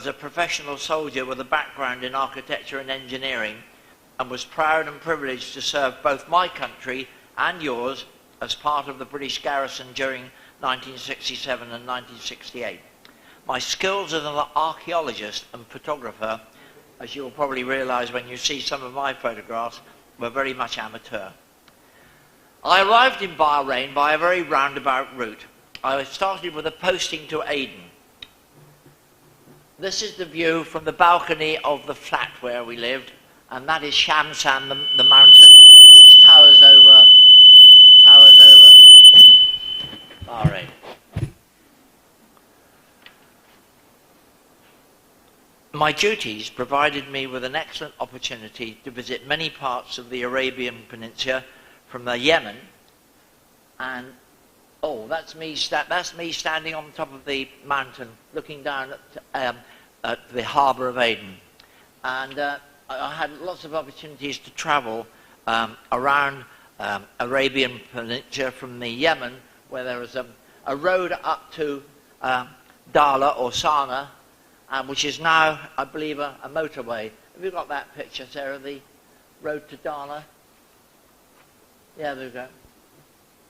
was a professional soldier with a background in architecture and engineering, and was proud and privileged to serve both my country and yours as part of the British garrison during 1967 and 1968. My skills as an archaeologist and photographer, as you'll probably realise when you see some of my photographs, were very much amateur. I arrived in Bahrain by a very roundabout route. I started with a posting to Aden. This is the view from the balcony of the flat where we lived, and that is Shamsan, the mountain which towers over Bahrain. My duties provided me with an excellent opportunity to visit many parts of the Arabian Peninsula, from the Yemen, and that's me standing on top of the mountain, looking down at the harbour of Aden. And I had lots of opportunities to travel around Arabian Peninsula from the Yemen, where there was a road up to Dala or Sana, which is now, I believe, a motorway. Have you got that picture, Sarah, the road to Dala? Yeah, there we go.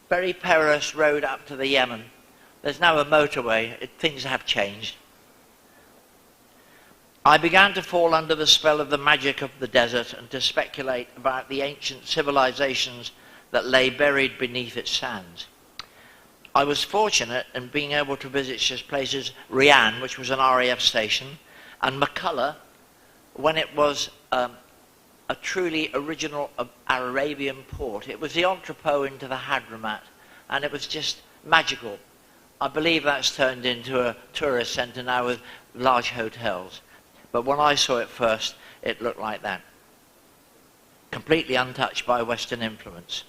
Very perilous road up to the Yemen. There's now a motorway. Things have changed. I began to fall under the spell of the magic of the desert and to speculate about the ancient civilizations that lay buried beneath its sands. I was fortunate in being able to visit such places, Rian, which was an RAF station, and McCullough, when it was a truly original Arabian port. It was the entrepot into the Hadramat, and it was just magical. I believe that's turned into a tourist centre now with large hotels. But when I saw it first, it looked like that. Completely untouched by Western influence.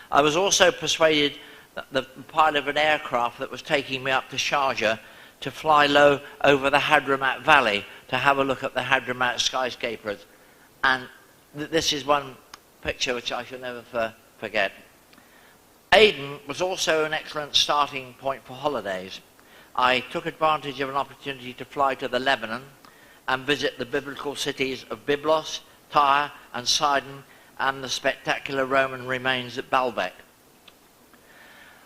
I was also persuaded that the pilot of an aircraft that was taking me up to Sharjah to fly low over the Hadramat Valley to have a look at the Hadramat skyscrapers. And this is one picture which I shall never forget. Aden was also an excellent starting point for holidays. I took advantage of an opportunity to fly to the Lebanon and visit the biblical cities of Byblos, Tyre and Sidon, and the spectacular Roman remains at Baalbek.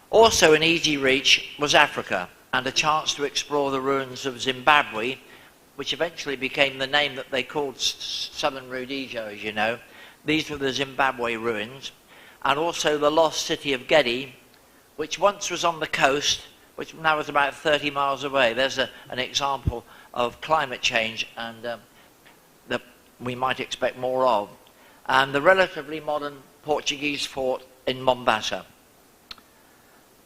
Also in easy reach was Africa, and a chance to explore the ruins of Zimbabwe, which eventually became the name that they called Southern Rhodesia, as you know. These were the Zimbabwe ruins, and also the lost city of Gedi, which once was on the coast, which now is about 30 miles away. There's an example of climate change and that we might expect more of. And the relatively modern Portuguese fort in Mombasa.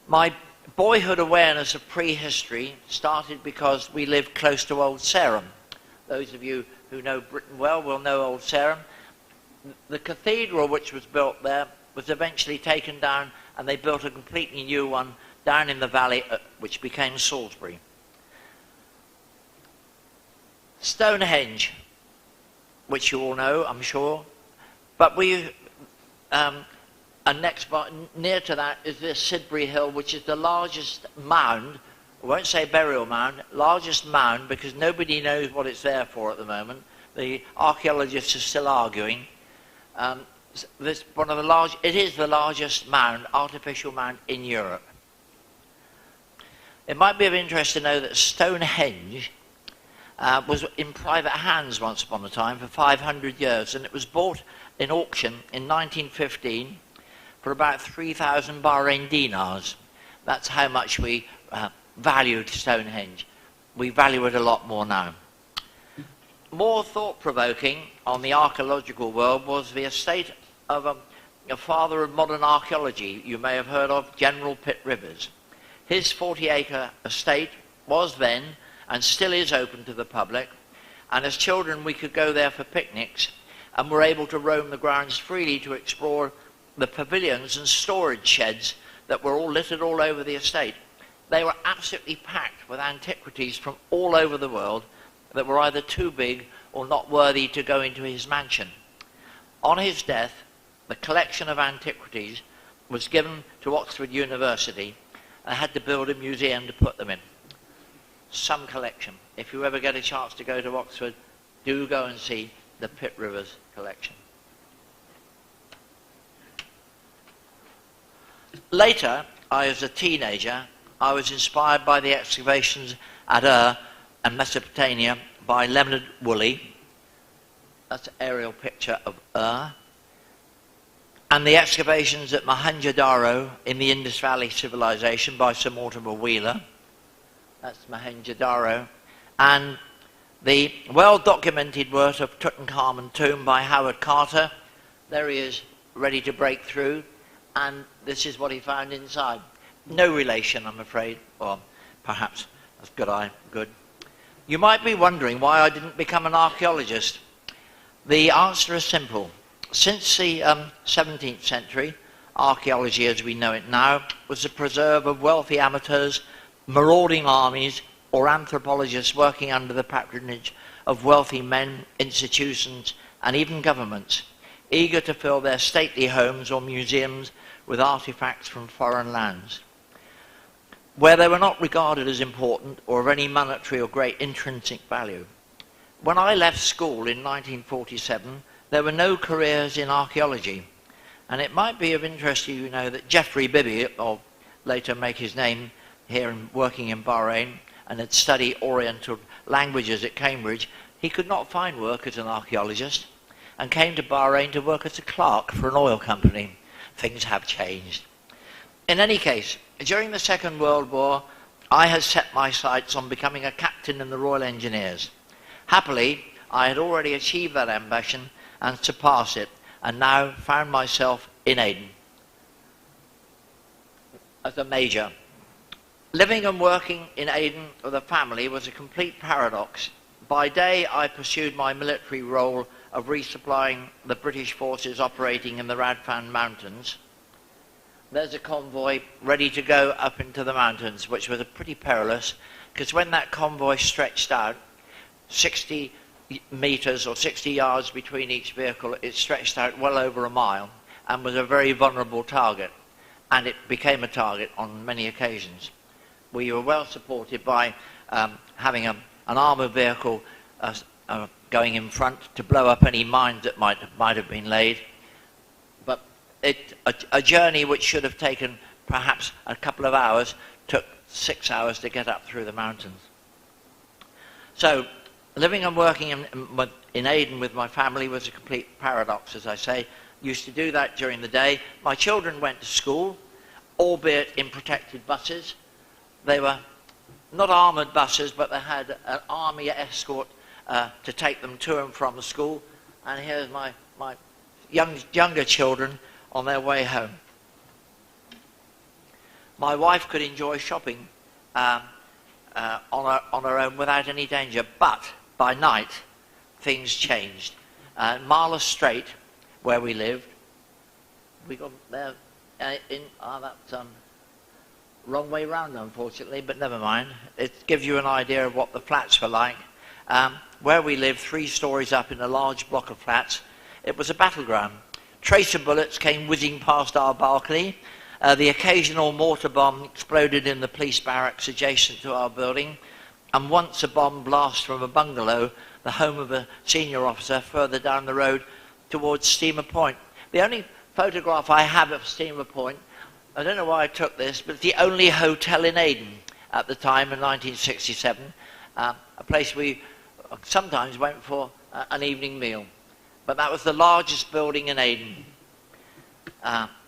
My boyhood awareness of prehistory started because we lived close to Old Sarum. Those of you who know Britain well will know Old Sarum. The cathedral which was built there was eventually taken down, and they built a completely new one down in the valley, which became Salisbury. Stonehenge, which you all know, I'm sure, but and next near to that is this Sidbury Hill, which is the largest mound, I won't say burial mound, largest mound, because nobody knows what it's there for at the moment. The archaeologists are still arguing. It is the largest mound, artificial mound in Europe. It might be of interest to know that Stonehenge was in private hands once upon a time for 500 years, and it was bought in auction in 1915 for about 3,000 Bahrain dinars. That's how much we valued Stonehenge. We value it a lot more now. More thought-provoking on the archaeological world was the estate of a father of modern archaeology you may have heard of, General Pitt Rivers. His 40-acre estate was then and still is open to the public, and as children we could go there for picnics and were able to roam the grounds freely to explore the pavilions and storage sheds that were all littered all over the estate. They were absolutely packed with antiquities from all over the world that were either too big or not worthy to go into his mansion. On his death, the collection of antiquities was given to Oxford University and had to build a museum to put them in. some collection. If you ever get a chance to go to Oxford, do go and see the Pitt Rivers collection. Later, as a teenager, I was inspired by the excavations at Ur and Mesopotamia by Leonard Woolley. That's an aerial picture of Ur. And the excavations at Mohenjo-Daro in the Indus Valley Civilization by Sir Mortimer Wheeler. That's Mohenjo-Daro. And the well-documented work of Tutankhamun tomb by Howard Carter. There he is, ready to break through. And this is what he found inside. No relation, I'm afraid, or perhaps that's good. You might be wondering why I didn't become an archaeologist. The answer is simple. Since the 17th century, archaeology as we know it now was the preserve of wealthy amateurs, marauding armies, or anthropologists working under the patronage of wealthy men, institutions, and even governments, eager to fill their stately homes or museums with artifacts from foreign lands. Where they were not regarded as important or of any monetary or great intrinsic value. When I left school in 1947, there were no careers in archaeology. And it might be of interest to you know that Geoffrey Bibby, or later make his name here working in Bahrain, and had studied Oriental languages at Cambridge, he could not find work as an archaeologist and came to Bahrain to work as a clerk for an oil company. Things have changed. In any case, during the Second World War, I had set my sights on becoming a captain in the Royal Engineers. Happily, I had already achieved that ambition and surpassed it, and now found myself in Aden as a major. Living and working in Aden with a family was a complete paradox. By day, I pursued my military role of resupplying the British forces operating in the Radfan Mountains. There's a convoy ready to go up into the mountains, which was pretty perilous, because when that convoy stretched out 60 meters or 60 yards between each vehicle, it stretched out well over a mile and was a very vulnerable target, and it became a target on many occasions. We were well supported by having an armoured vehicle going in front to blow up any mines that might have been laid. But a journey which should have taken perhaps a couple of hours took 6 hours to get up through the mountains. So living and working in Aden with my family was a complete paradox, as I say. Used to do that during the day. My children went to school, albeit in protected buses. They were not armoured buses, but they had an army escort to take them to and from the school. And here's my younger children on their way home. My wife could enjoy shopping on her own without any danger, but by night things changed. Marla Strait, where we lived, we got there wrong way round, unfortunately, but never mind. It gives you an idea of what the flats were like. Where we lived, 3 stories up in a large block of flats, it was a battleground. Tracer bullets came whizzing past our balcony. The occasional mortar bomb exploded in the police barracks adjacent to our building, and once a bomb blast from a bungalow, the home of a senior officer, further down the road towards Steamer Point. The only photograph I have of Steamer Point, I don't know why I took this, but it's the only hotel in Aden at the time in 1967, a place we sometimes went for an evening meal. But that was the largest building in Aden,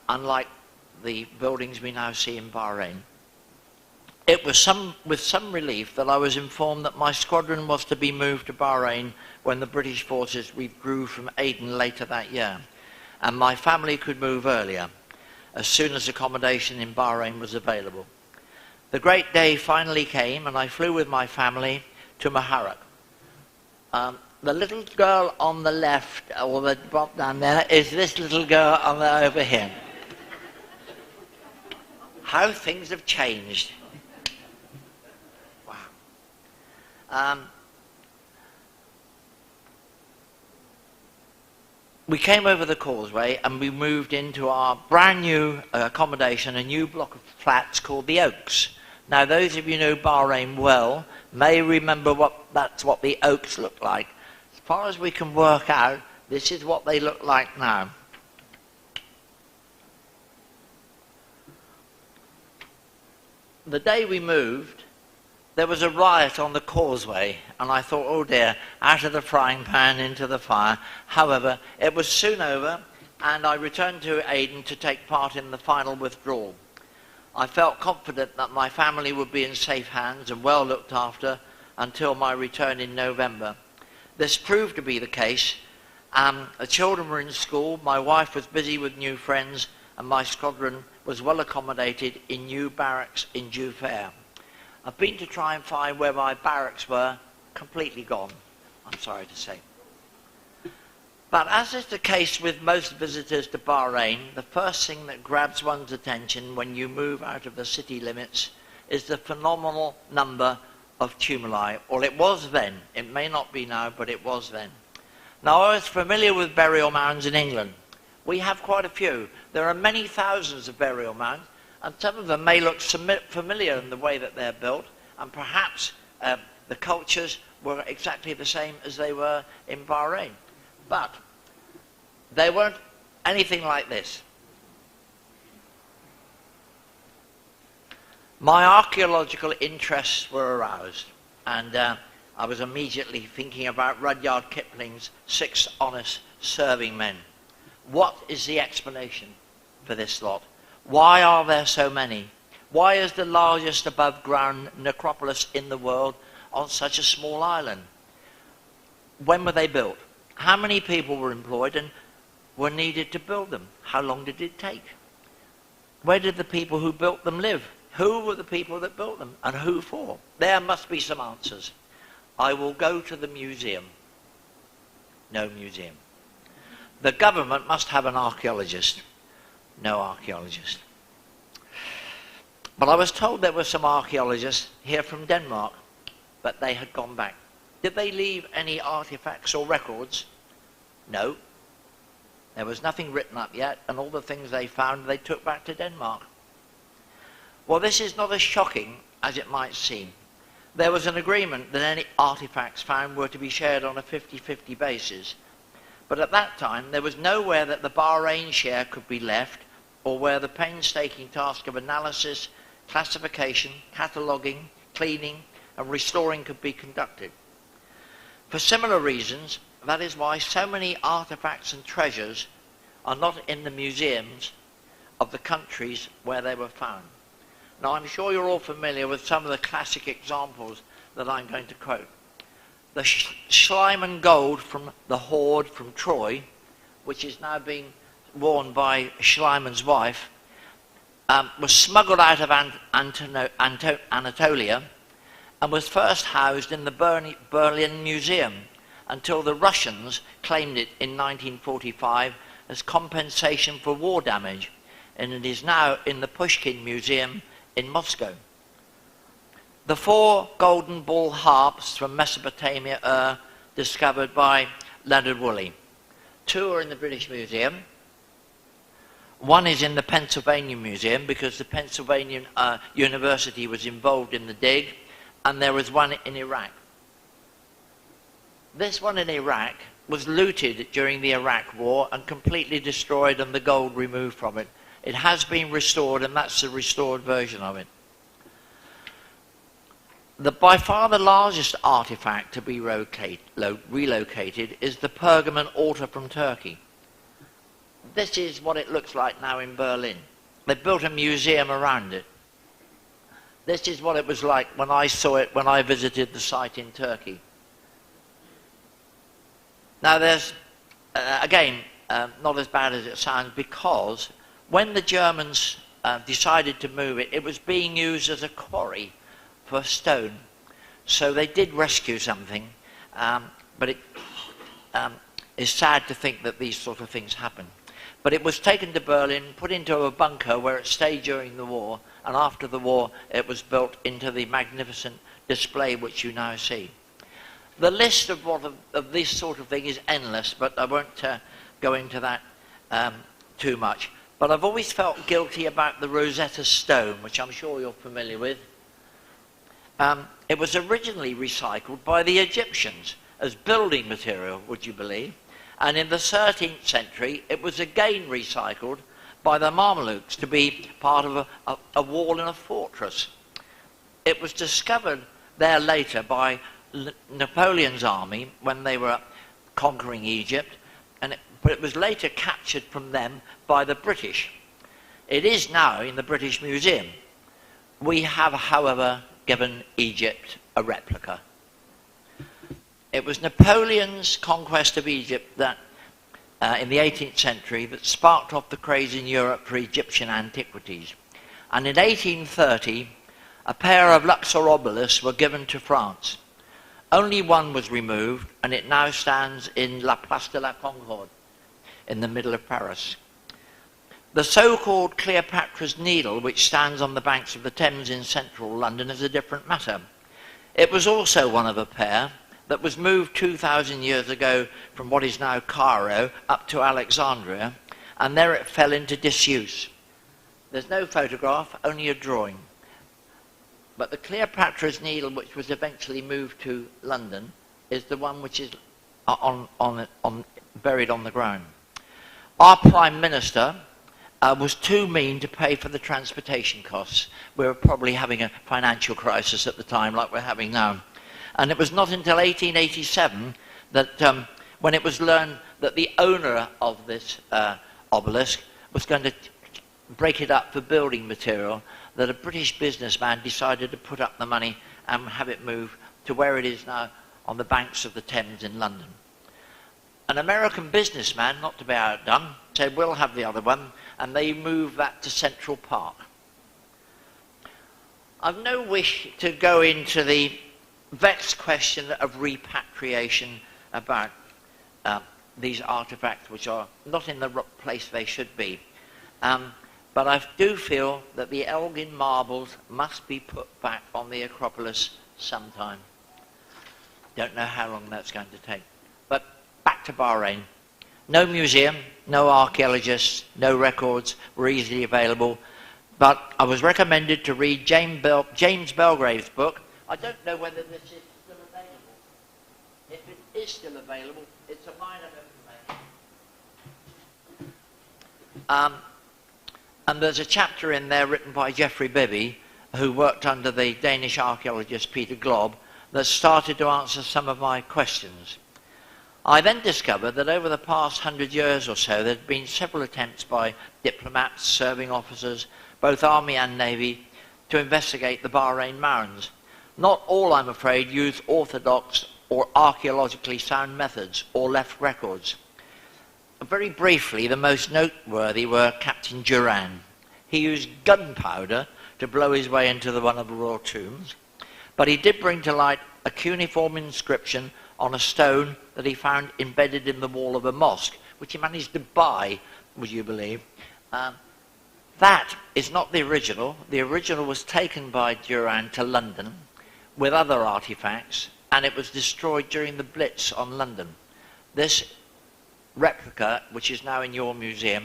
unlike the buildings we now see in Bahrain. It was with some relief that I was informed that my squadron was to be moved to Bahrain when the British forces withdrew from Aden later that year, and my family could move earlier, as soon as accommodation in Bahrain was available. The great day finally came, and I flew with my family to Muharraq. The little girl on the left, or the drop down there, is this little girl over here. How things have changed. Wow. We came over the causeway and we moved into our brand new accommodation, a new block of flats called the Oaks. Now, those of you who know Bahrain well may remember that's what the oaks look like. As far as we can work out, this is what they look like now. The day we moved, there was a riot on the causeway, and I thought, oh dear, out of the frying pan into the fire. However, it was soon over, and I returned to Aden to take part in the final withdrawal. I felt confident that my family would be in safe hands and well looked after until my return in November. This proved to be the case. The children were in school, my wife was busy with new friends, and my squadron was well accommodated in new barracks in Jufair. I've been to try and find where my barracks were, completely gone, I'm sorry to say. But as is the case with most visitors to Bahrain, the first thing that grabs one's attention when you move out of the city limits is the phenomenal number of tumuli. Well, it was then. It may not be now, but it was then. Now, I was familiar with burial mounds in England. We have quite a few. There are many thousands of burial mounds, and some of them may look familiar in the way that they're built, and perhaps the cultures were exactly the same as they were in Bahrain. But they weren't anything like this. My archaeological interests were aroused, and I was immediately thinking about Rudyard Kipling's 6 honest serving men. What is the explanation for this lot? Why are there so many? Why is the largest above ground necropolis in the world on such a small island? When were they built? How many people were employed and were needed to build them? How long did it take? Where did the people who built them live? Who were the people that built them, and who for? There must be some answers. I will go to the museum. No museum. The government must have an archaeologist. No archaeologist. But I was told there were some archaeologists here from Denmark, but they had gone back. Did they leave any artifacts or records? No. There was nothing written up yet, and all the things they found they took back to Denmark. Well, this is not as shocking as it might seem. There was an agreement that any artifacts found were to be shared on a 50-50 basis. But at that time, there was nowhere that the Bahrain share could be left, or where the painstaking task of analysis, classification, cataloguing, cleaning, and restoring could be conducted. For similar reasons, that is why so many artifacts and treasures are not in the museums of the countries where they were found. Now, I'm sure you're all familiar with some of the classic examples that I'm going to quote. The Schliemann gold from the hoard from Troy, which is now being worn by Schliemann's wife, was smuggled out of Anatolia and was first housed in the Berlin Museum until the Russians claimed it in 1945 as compensation for war damage, and it is now in the Pushkin Museum in Moscow. The 4 golden bull harps from Mesopotamia are discovered by Leonard Woolley. 2 are in the British Museum. 1 is in the Pennsylvania Museum because the Pennsylvania University was involved in the dig, and there was 1 in Iraq. This one in Iraq was looted during the Iraq War and completely destroyed and the gold removed from it. It has been restored, and that's the restored version of it. By far the largest artifact to be relocated is the Pergamon altar from Turkey. This is what it looks like now in Berlin. They built a museum around it. This is what it was like when I saw it when I visited the site in Turkey. Now there's, again, not as bad as it sounds, because when the Germans decided to move it, it was being used as a quarry for stone. So they did rescue something, but it is sad to think that these sort of things happen. But it was taken to Berlin, put into a bunker where it stayed during the war, and after the war it was built into the magnificent display which you now see. The list of this sort of thing is endless, but I won't go into that too much. But I've always felt guilty about the Rosetta Stone, which I'm sure you're familiar with. It was originally recycled by the Egyptians as building material, would you believe? And in the 13th century, it was again recycled by the Mamelukes to be part of a wall in a fortress. It was discovered there later by Napoleon's army when they were conquering Egypt, but it was later captured from them by the British. It is now in the British Museum. We have, however, given Egypt a replica. It was Napoleon's conquest of Egypt that, in the 18th century, that sparked off the craze in Europe for Egyptian antiquities. And in 1830, a pair of Luxor obelisks were given to France. Only one was removed, and it now stands in La Place de la Concorde, in the middle of Paris. The so-called Cleopatra's Needle, which stands on the banks of the Thames in central London, is a different matter. It was also one of a pair that was moved 2,000 years ago from what is now Cairo up to Alexandria, and there it fell into disuse. There's no photograph, only a drawing. But the Cleopatra's Needle, which was eventually moved to London, is the one which is buried on the ground. Our Prime Minister was too mean to pay for the transportation costs. We were probably having a financial crisis at the time, like we're having now. And it was not until 1887 that when it was learned that the owner of this obelisk was going to break it up for building material, that a British businessman decided to put up the money and have it moved to where it is now on the banks of the Thames in London. An American businessman, not to be outdone, said, we'll have the other one, and they moved that to Central Park. I've no wish to go into the vexed question of repatriation about these artifacts which are not in the place they should be. But I do feel that the Elgin marbles must be put back on the Acropolis sometime. Don't know how long that's going to take. But back to Bahrain. No museum, no archaeologists, no records were easily available. But I was recommended to read James Belgrave's book. I don't know whether this is still available. If it is still available, it's a mine of information. And there's a chapter in there written by Geoffrey Bibby, who worked under the Danish archaeologist Peter Glob, that started to answer some of my questions. I then discovered that over the past 100 years or so, there had been several attempts by diplomats, serving officers, both Army and Navy, to investigate the Bahrain mounds. Not all, I'm afraid, used orthodox or archaeologically sound methods or left records. Very briefly, the most noteworthy were Captain Durand. He used gunpowder to blow his way into one of the royal tombs, but he did bring to light a cuneiform inscription on a stone that he found embedded in the wall of a mosque, which he managed to buy, would you believe. That is not the original. The original was taken by Durand to London with other artifacts, and it was destroyed during the Blitz on London. This replica, which is now in your museum,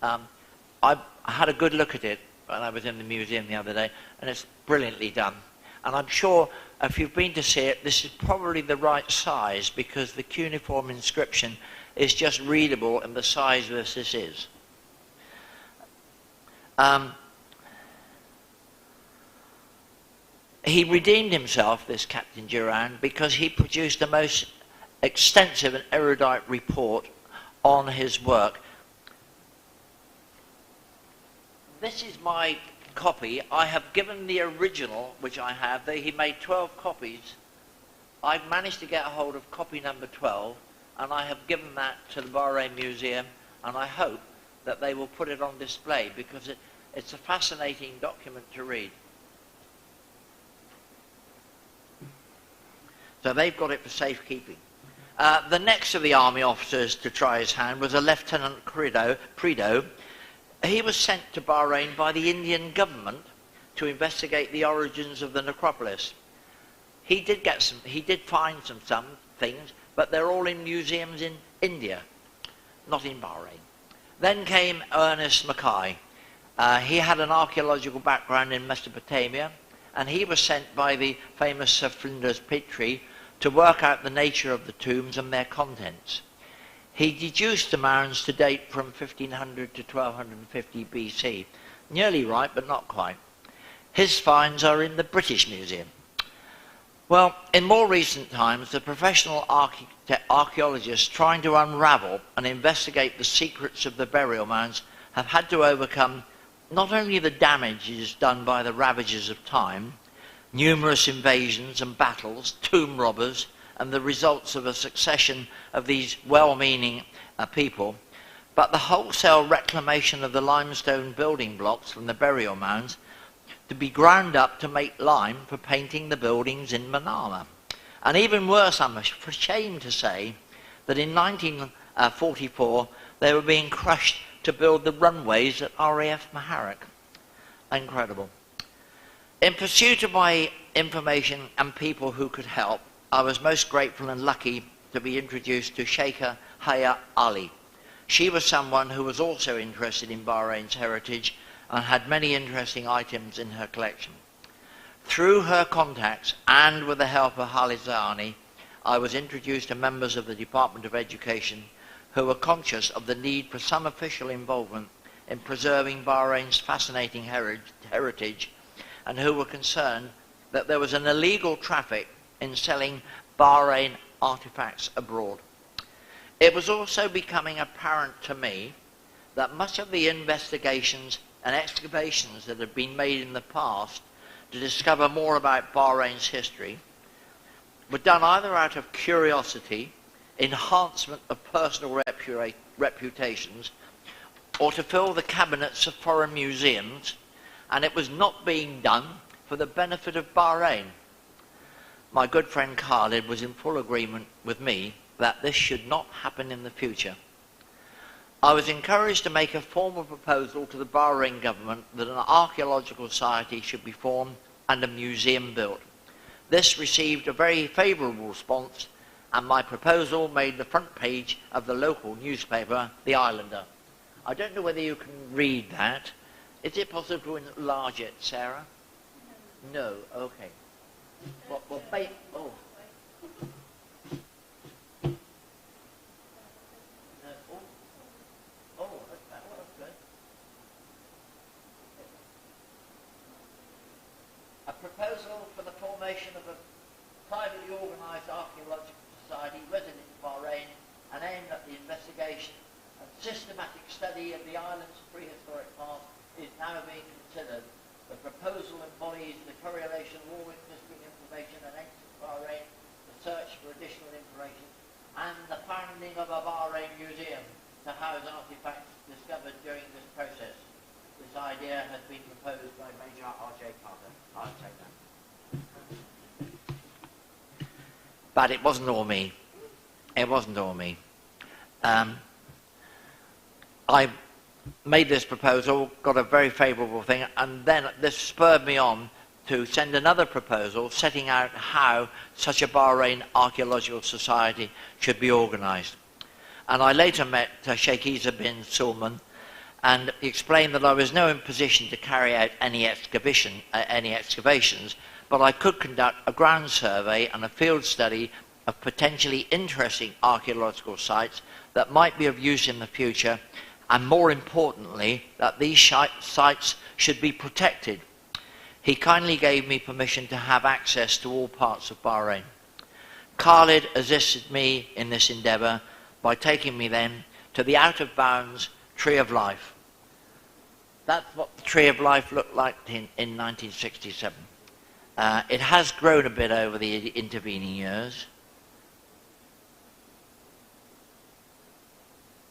I had a good look at it when I was in the museum the other day, and it's brilliantly done. And I'm sure if you've been to see it, this is probably the right size, because the cuneiform inscription is just readable in the size that this is. He redeemed himself, this Captain Durand, because he produced a most extensive and erudite report on his work. This is my copy. I have given the original, which I have. He made 12 copies. I've managed to get a hold of copy number 12, and I have given that to the Bahrain Museum, and I hope that they will put it on display, because it's a fascinating document to read. So they've got it for safekeeping. The next of the army officers to try his hand was a Lieutenant Prideaux. He was sent to Bahrain by the Indian government to investigate the origins of the necropolis. He did find some things, but they're all in museums in India, not in Bahrain. Then came Ernest Mackay. He had an archaeological background in Mesopotamia, and he was sent by the famous Sir Flinders Petrie to work out the nature of the tombs and their contents. He deduced the mounds to date from 1500 to 1250 BC. Nearly right, but not quite. His finds are in the British Museum. Well, in more recent times, the professional archaeologists trying to unravel and investigate the secrets of the burial mounds have had to overcome not only the damages done by the ravages of time, numerous invasions and battles, tomb robbers, and the results of a succession of these well-meaning people, but the wholesale reclamation of the limestone building blocks from the burial mounds to be ground up to make lime for painting the buildings in Manama. And even worse, I'm ashamed to say, that in 1944 they were being crushed to build the runways at RAF Maharak. Incredible. In pursuit of my information and people who could help, I was most grateful and lucky to be introduced to Sheikha Haya Ali. She was someone who was also interested in Bahrain's heritage and had many interesting items in her collection. Through her contacts and with the help of Halizani, I was introduced to members of the Department of Education who were conscious of the need for some official involvement in preserving Bahrain's fascinating heritage, and who were concerned that there was an illegal traffic in selling Bahrain artifacts abroad. It was also becoming apparent to me that much of the investigations and excavations that had been made in the past to discover more about Bahrain's history were done either out of curiosity, enhancement of personal reputations, or to fill the cabinets of foreign museums, and it was not being done for the benefit of Bahrain. My good friend Khalid was in full agreement with me that this should not happen in the future. I was encouraged to make a formal proposal to the Bahrain government that an archaeological society should be formed and a museum built. This received a very favourable response, and my proposal made the front page of the local newspaper, The Islander. I don't know whether you can read that. Is it possible to enlarge it, Sarah? No, okay. Oh. A proposal for the formation of a privately organised archaeological society resident in Bahrain and aimed at the investigation and systematic study of the island's prehistoric past is now being considered. The proposal embodies the correlation of all existing information and ancient Bahrain, the search for additional information, and the founding of a Bahrain museum to house artifacts discovered during this process. This idea has been proposed by Major R.J. Carter. I'll take that. But it wasn't all me. It wasn't all me. I made this proposal, got a very favourable thing, and then this spurred me on to send another proposal setting out how such a Bahrain Archaeological Society should be organised. And I later met Sheikh Isa bin Sulman and explained that I was no in position to carry out any excavations, but I could conduct a ground survey and a field study of potentially interesting archaeological sites that might be of use in the future, and more importantly, that these sites should be protected. He kindly gave me permission to have access to all parts of Bahrain. Khalid assisted me in this endeavour by taking me then to the out-of-bounds Tree of Life. That's what the Tree of Life looked like in 1967. It has grown a bit over the intervening years,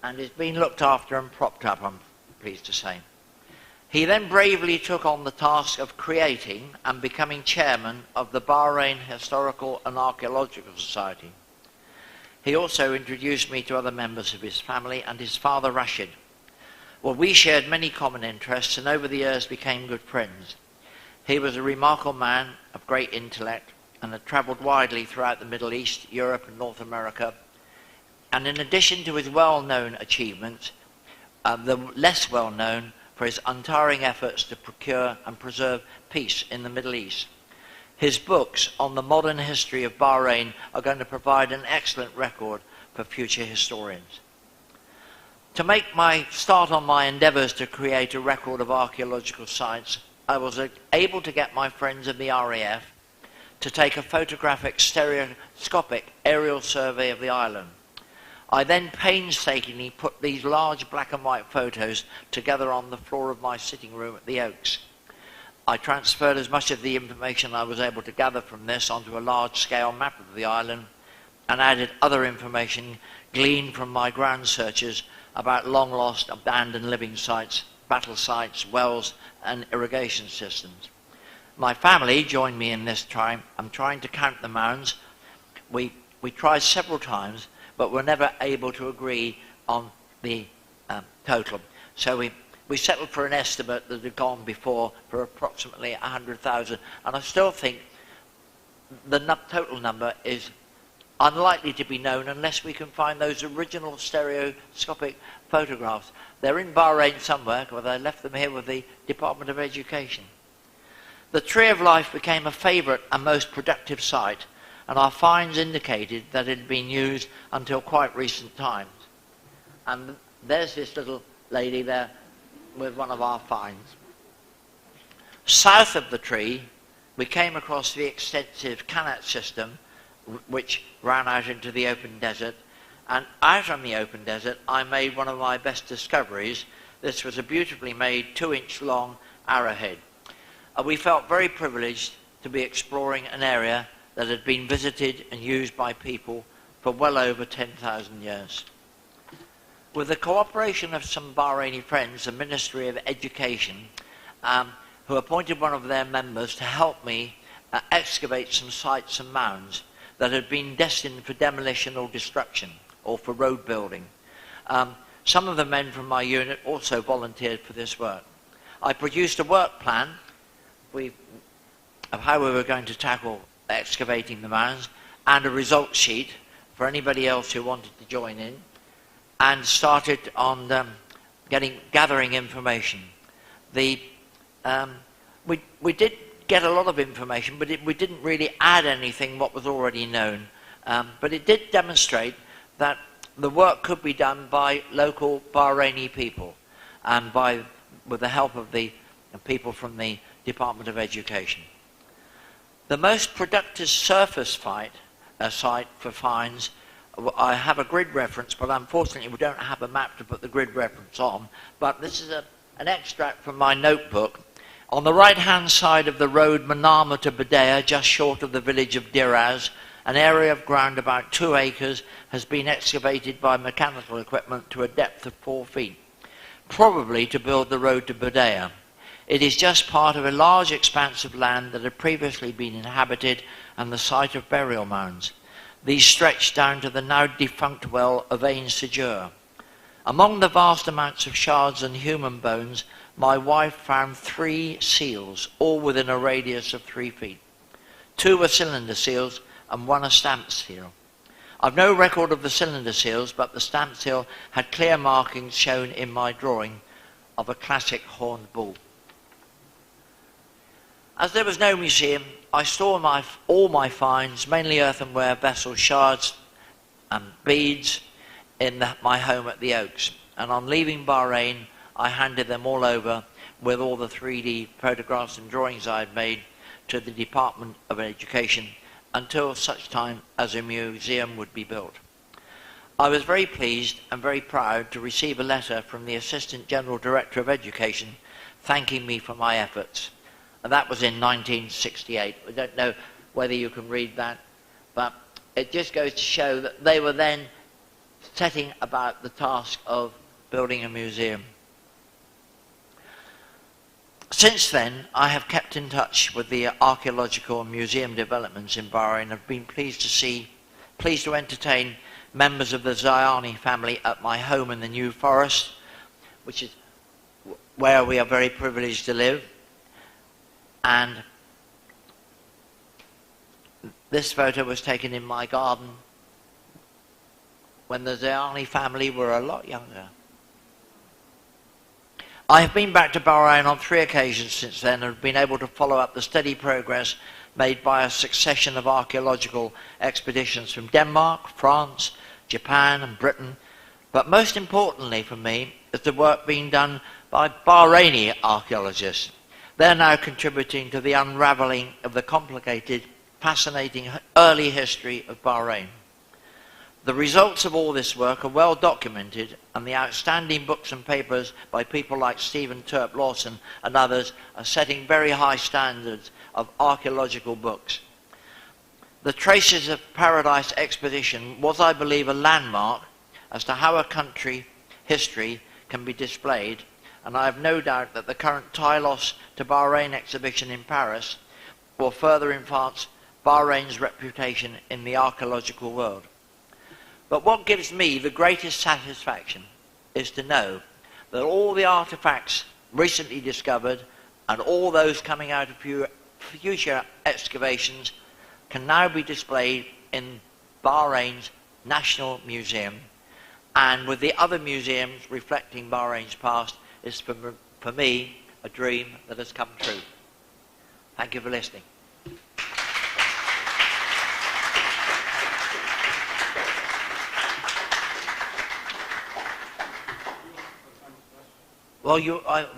and it's been looked after and propped up, I'm pleased to say. He then bravely took on the task of creating and becoming chairman of the Bahrain Historical and Archaeological Society. He also introduced me to other members of his family and his father Rashid. Well, we shared many common interests and over the years became good friends. He was a remarkable man of great intellect and had travelled widely throughout the Middle East, Europe and North America. And in addition to his well-known achievements, the less well-known for his untiring efforts to procure and preserve peace in the Middle East. His books on the modern history of Bahrain are going to provide an excellent record for future historians. To make my start on my endeavours to create a record of archaeological sites, I was able to get my friends in the RAF to take a photographic stereoscopic aerial survey of the island. I then painstakingly put these large black and white photos together on the floor of my sitting room at the Oaks. I transferred as much of the information I was able to gather from this onto a large-scale map of the island and added other information gleaned from my ground searches about long-lost abandoned living sites, battle sites, wells and irrigation systems. My family joined me in this try. I'm trying to count the mounds. We tried several times, but were never able to agree on the total. So we settled for an estimate that had gone before for approximately 100,000, and I still think the total number is unlikely to be known unless we can find those original stereoscopic photographs. They're in Bahrain somewhere, because I left them here with the Department of Education. The Tree of Life became a favourite and most productive site, and our finds indicated that it had been used until quite recent times. And there's this little lady there with one of our finds. South of the tree, we came across the extensive Kanat system, which ran out into the open desert, and out on the open desert I made one of my best discoveries. This was a beautifully made 2-inch long arrowhead. We felt very privileged to be exploring an area that had been visited and used by people for well over 10,000 years. With the cooperation of some Bahraini friends, the Ministry of Education, who appointed one of their members to help me excavate some sites and mounds that had been destined for demolition or destruction, or for road building. Some of the men from my unit also volunteered for this work. I produced a work plan of how we were going to tackle excavating the mounds, and a result sheet for anybody else who wanted to join in, and started on gathering information. We did get a lot of information, but we didn't really add anything what was already known. But it did demonstrate that the work could be done by local Bahraini people, and with the help of the people from the Department of Education. The most productive surface site for finds, I have a grid reference, but unfortunately we don't have a map to put the grid reference on, but this is an extract from my notebook. On the right-hand side of the road Manama to Badea, just short of the village of Diraz, an area of ground about 2 acres has been excavated by mechanical equipment to a depth of 4 feet, probably to build the road to Badea. It is just part of a large expanse of land that had previously been inhabited and the site of burial mounds. These stretch down to the now defunct well of Ain Sejur. Among the vast amounts of shards and human bones, my wife found 3 seals, all within a radius of 3 feet. 2 were cylinder seals and 1 a stamp seal. I've no record of the cylinder seals, but the stamp seal had clear markings shown in my drawing of a classic horned bull. As there was no museum, I stored all my finds, mainly earthenware vessels, shards and beads, in my home at the Oaks. And on leaving Bahrain, I handed them all over with all the 3D photographs and drawings I had made to the Department of Education until such time as a museum would be built. I was very pleased and very proud to receive a letter from the Assistant General Director of Education thanking me for my efforts. And that was in 1968. I don't know whether you can read that, but it just goes to show that they were then setting about the task of building a museum. Since then, I have kept in touch with the archaeological and museum developments in Bahrain and have been pleased to entertain members of the Zayani family at my home in the New Forest, which is where we are very privileged to live. And this photo was taken in my garden when the Zayani family were a lot younger. I have been back to Bahrain on 3 occasions since then and have been able to follow up the steady progress made by a succession of archaeological expeditions from Denmark, France, Japan and Britain, but most importantly for me is the work being done by Bahraini archaeologists. They're now contributing to the unravelling of the complicated, fascinating early history of Bahrain. The results of all this work are well documented, and the outstanding books and papers by people like Stephen Turp Lawson and others are setting very high standards of archaeological books. The Traces of Paradise expedition was, I believe, a landmark as to how a country history can be displayed, and I have no doubt that the current Tylos to Bahrain exhibition in Paris will further enhance Bahrain's reputation in the archaeological world. But what gives me the greatest satisfaction is to know that all the artifacts recently discovered and all those coming out of future excavations can now be displayed in Bahrain's National Museum, and with the other museums reflecting Bahrain's past is for me a dream that has come true. Thank you for listening. Well,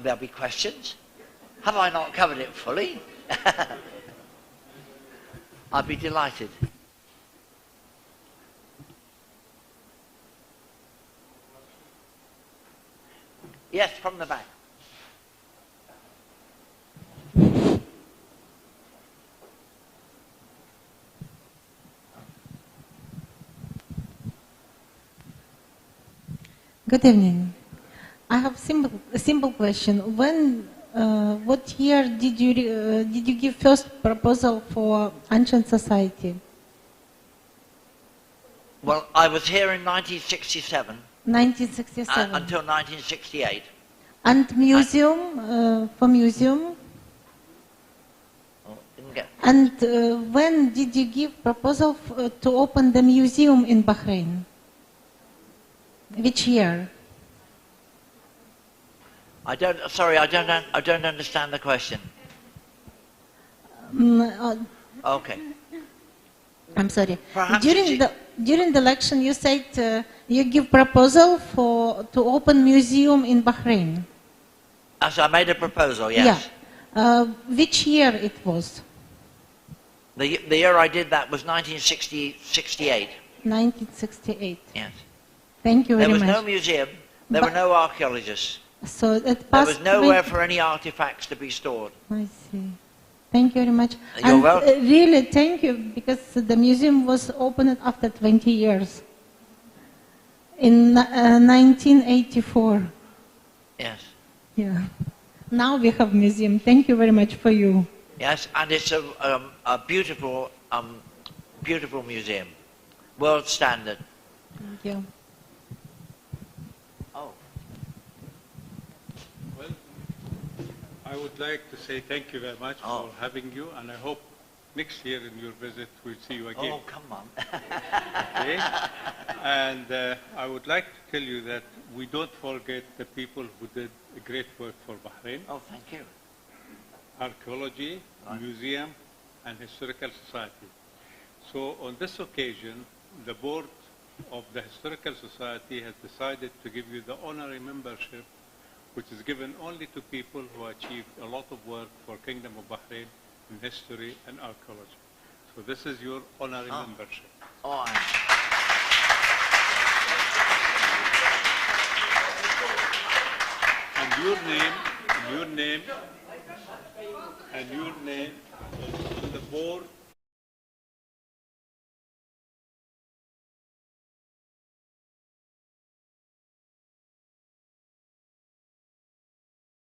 there'll be questions. Have I not covered it fully? I'd be delighted. Yes, from the back. Good evening. I have a simple question. What year did you give first proposal for ancient society? Well, I was here in 1967. 1967. Until 1968. And museum, for museum? Oh, didn't get. And when did you give proposal to open the museum in Bahrain? Which year? I don't understand the question. Okay. I'm sorry. Perhaps During the election, you said you give proposal to open museum in Bahrain. So I made a proposal, yes. Yeah. Which year it was? The year I did that was 1968. 1968. Yes. Thank you very much. There was no museum. There were no archaeologists. So it there passed was nowhere for any artifacts to be stored. I see. Thank you very much. You're welcome. Really, thank you, because the museum was opened after 20 years. In 1984. Yes. Yeah. Now we have museum. Thank you very much for you. Yes, and it's a beautiful, beautiful museum, world standard. Thank you. Oh. Well, I would like to say thank you very much for having you, and I hope next year in your visit we'll see you again. Oh, come on. Okay? And I would like to tell you that we don't forget the people who did a great work for Bahrain. Oh, thank you. Archaeology, museum, and historical society. So on this occasion, the board of the Historical Society has decided to give you the honorary membership, which is given only to people who achieved a lot of work for Kingdom of Bahrain in history and archaeology. So this is your honorary membership. Oh, and your name is on the board